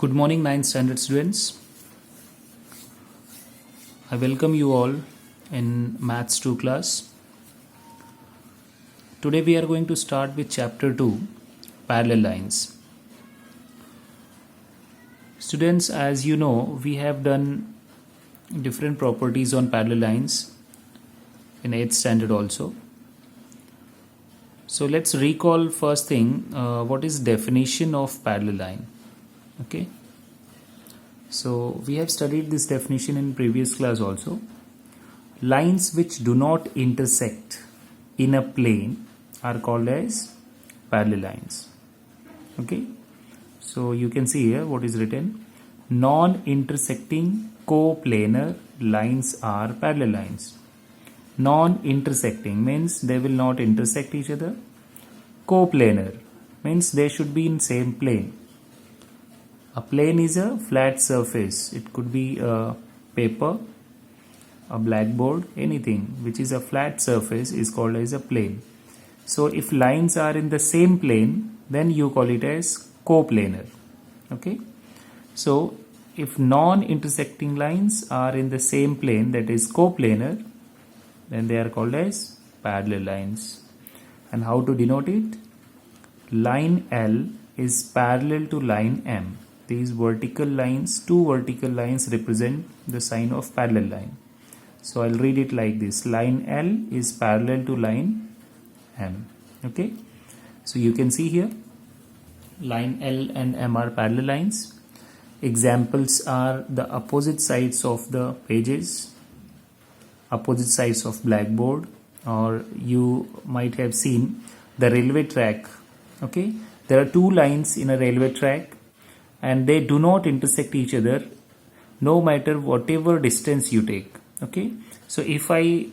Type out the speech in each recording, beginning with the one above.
Good morning, 9th standard students. I welcome you all in Maths 2 class. Today we are going to start with chapter 2, parallel lines. Students, as you know, we have done different properties on parallel lines in 8th standard also. So let's recall first thing, what is definition of parallel line? Okay. So we have studied this definition in previous class also. Lines which do not intersect in a plane are called as parallel lines. Okay. So you can see here what is written. Non-intersecting coplanar lines are parallel lines. Non-intersecting means they will not intersect each other. Coplanar means they should be in same plane. A plane is a flat surface. It could be a paper, a blackboard, anything which is a flat surface is called as a plane. So if lines are in the same plane, then you call it as coplanar. Okay. So if non-intersecting lines are in the same plane, that is coplanar, then they are called as parallel lines. And how to denote it? Line L is parallel to line M. These vertical lines, two vertical lines represent the sign of parallel line. So I'll read it like this. Line L is parallel to line M. Okay. So you can see here line L and M are parallel lines. Examples are the opposite sides of the pages, opposite sides of blackboard, or you might have seen the railway track. Okay. There are two lines in a railway track, and they do not intersect each other no matter whatever distance you take. Okay. So if I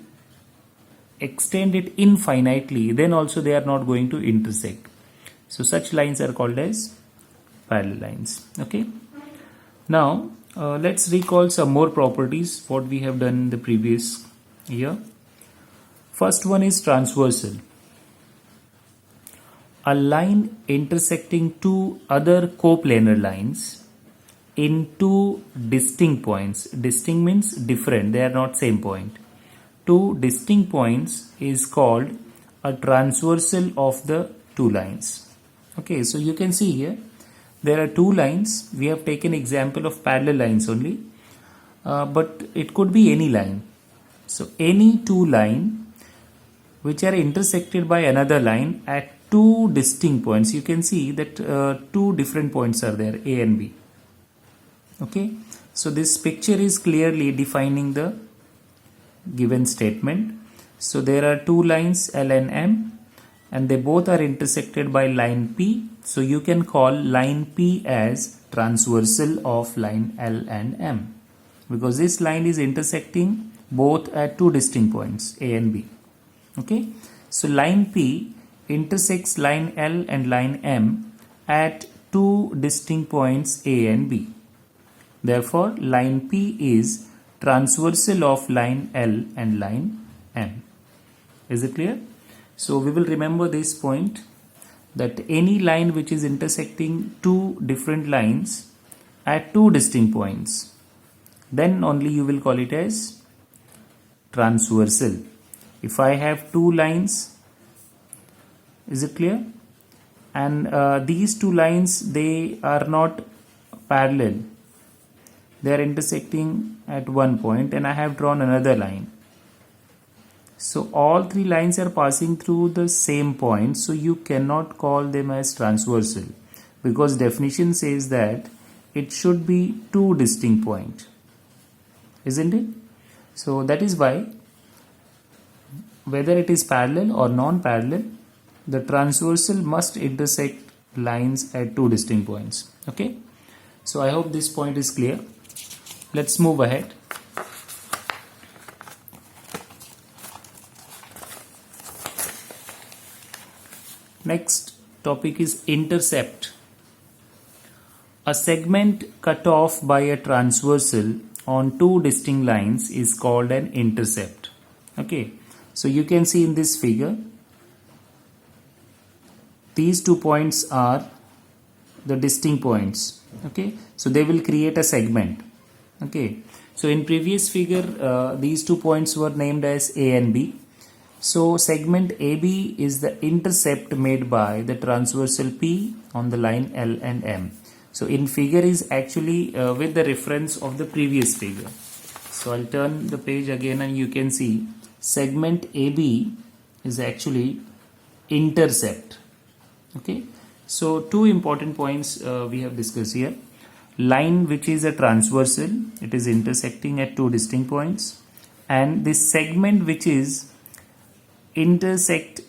extend it infinitely, then also they are not going to intersect. So such lines are called as parallel lines. Okay. Now let's recall some more properties what we have done in the previous year. First one is transversal. A line intersecting two other coplanar lines in two distinct points. Distinct means different, they are not same point. Two distinct points is called a transversal of the two lines. Okay, so you can see here there are two lines. We have taken example of parallel lines only, but it could be any line. So any two line which are intersected by another line at two distinct points. You can see that two different points are there, A and B. Okay, so this picture is clearly defining the given statement. So there are two lines L and M, and they both are intersected by line P. So you can call line P as transversal of line L and M, because this line is intersecting both at two distinct points, A and B. Okay, so line P intersects line L and line M at two distinct points A and B. Therefore, line P is transversal of line L and line M. Is it clear? So we will remember this point, that any line which is intersecting two different lines at two distinct points, then only you will call it as transversal. If I have two lines, is it clear? And these two lines, they are not parallel. They are intersecting at one point, and I have drawn another line. So all three lines are passing through the same point. So you cannot call them as transversal, because definition says that it should be two distinct points. Isn't it? So that is why whether it is parallel or non-parallel, the transversal must intersect lines at two distinct points. Okay. So I hope this point is clear. Let's move ahead. Next topic is intercept. A segment cut off by a transversal on two distinct lines is called an intercept. Okay. So you can see in this figure, these 2 points are the distinct points. Okay, so they will create a segment. Okay, so in previous figure these 2 points were named as A and B. So segment AB is the intercept made by the transversal P on the line L and M. So in figure is actually with the reference of the previous figure. So I'll turn the page again and you can see segment AB is actually intercept. Okay, so 2 important points we have discussed here. Line which is a transversal, it is intersecting at 2 distinct points, and this segment which is intersect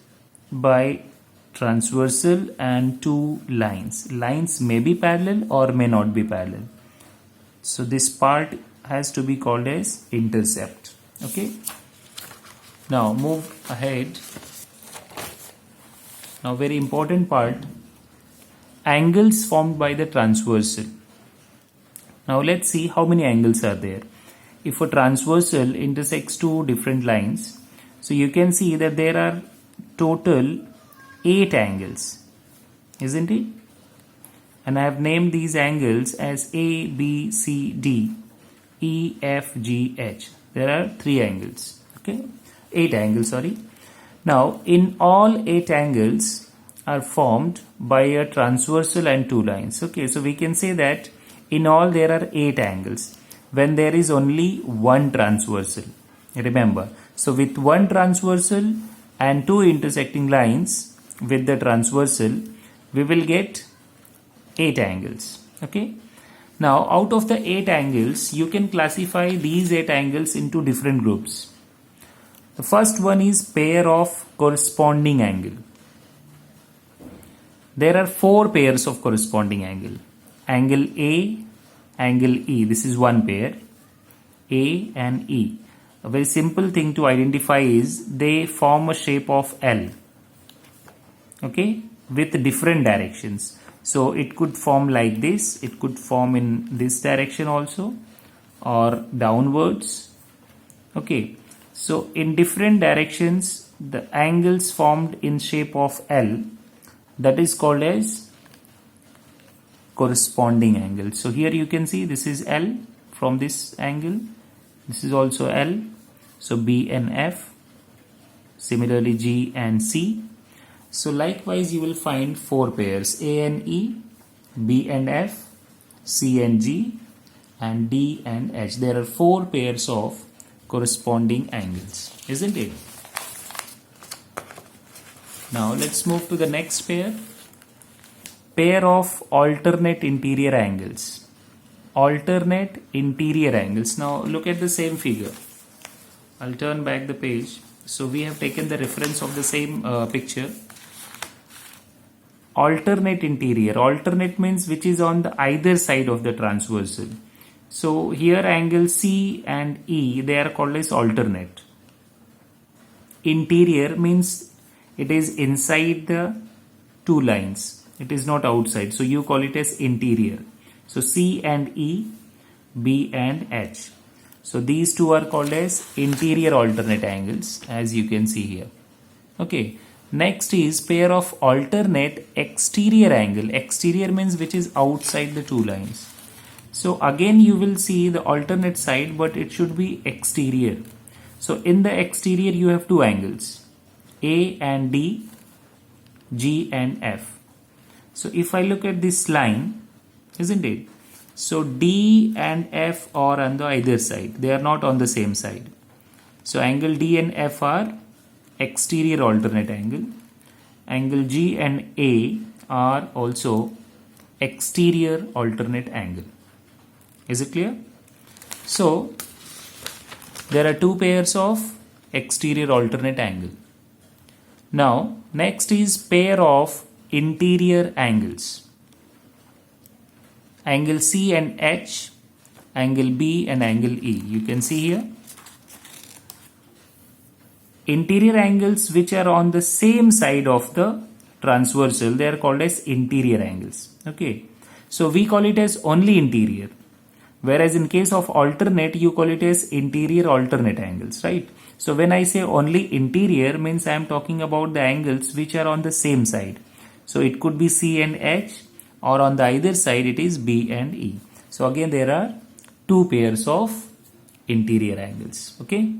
by transversal and 2 lines. Lines may be parallel or may not be parallel. So this part has to be called as intercept. Okay. Now move ahead. Now very important part, angles formed by the transversal. Now let's see how many angles are there. If a transversal intersects 2 different lines, so you can see that there are total 8 angles, isn't it? And I have named these angles as A, B, C, D, E, F, G, H. There are 3 angles. Okay, 8 angles, sorry. Now in all 8 angles are formed by a transversal and 2 lines. Okay, so we can say that in all there are 8 angles when there is only 1 transversal. Remember, so with 1 transversal and 2 intersecting lines with the transversal, we will get 8 angles. Okay. Now out of the 8 angles, you can classify these 8 angles into different groups. The first one is pair of corresponding angle. There are 4 pairs of corresponding angle. Angle A, angle E. This is one pair, A and E. A very simple thing to identify is they form a shape of L. Okay, with different directions. So it could form like this, it could form in this direction also, or downwards. Okay, so in different directions the angles formed in shape of L, that is called as corresponding angle. So here you can see this is L from this angle, this is also L, so B and F, similarly G and C. So likewise you will find 4 pairs, A and E, B and F, C and G, and D and H. There are 4 pairs of corresponding angles, isn't it? Now let's move to the next pair. Pair of alternate interior angles. Alternate interior angles. Now look at the same figure. I'll turn back the page. So we have taken the reference of the same picture. Alternate interior. Alternate means which is on the either side of the transversal. So here angle C and E, they are called as alternate. Interior means it is inside the 2 lines. It is not outside. So you call it as interior. So C and E, B and H. So these 2 are called as interior alternate angles, as you can see here. Okay. Next is pair of alternate exterior angle. Exterior means which is outside the 2 lines. So again you will see the alternate side, but it should be exterior. So in the exterior you have 2 angles, A and D, G and F. So if I look at this line, isn't it? So D and F are on the either side. They are not on the same side. So angle D and F are exterior alternate angle. Angle G and A are also exterior alternate angle. Is it clear? So there are 2 pairs of exterior alternate angle. Now next is pair of interior angles. Angle C and H, angle B and angle E. You can see here. Interior angles which are on the same side of the transversal, they are called as interior angles. Okay. So we call it as only interior. Whereas in case of alternate, you call it as interior alternate angles, right? So when I say only interior means I am talking about the angles which are on the same side. So it could be C and H, or on the either side it is B and E. So again there are two pairs of interior angles. Okay.